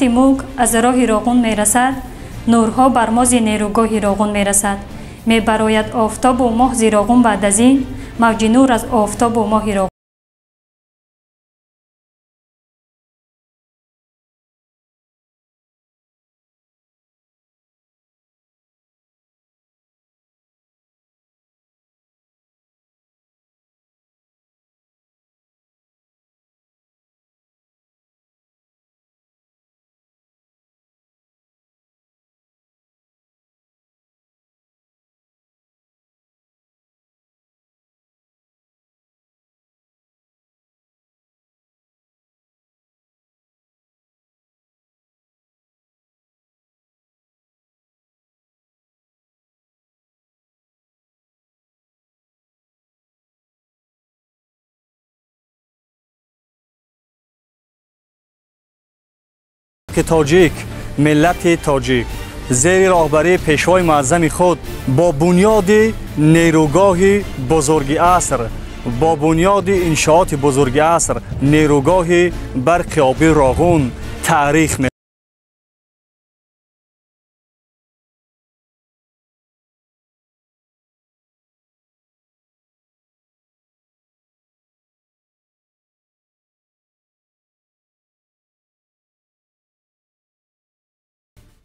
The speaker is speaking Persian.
وقتی موگ از راه راغون می رسد، نورها بر ما ز نیروگاه راغون می رسد. می براید آفتاب و ماه ز راغون، بعد از این موج نور از آفتاب و ماه راغون. که تاجیک، ملت تاجیک زیر راهبری پیشوای معظم خود با بنیاد نیروگاه بزرگ عصر، با بنیاد انشاءات بزرگ عصر، نیروگاه برق آبی راغون تاریخ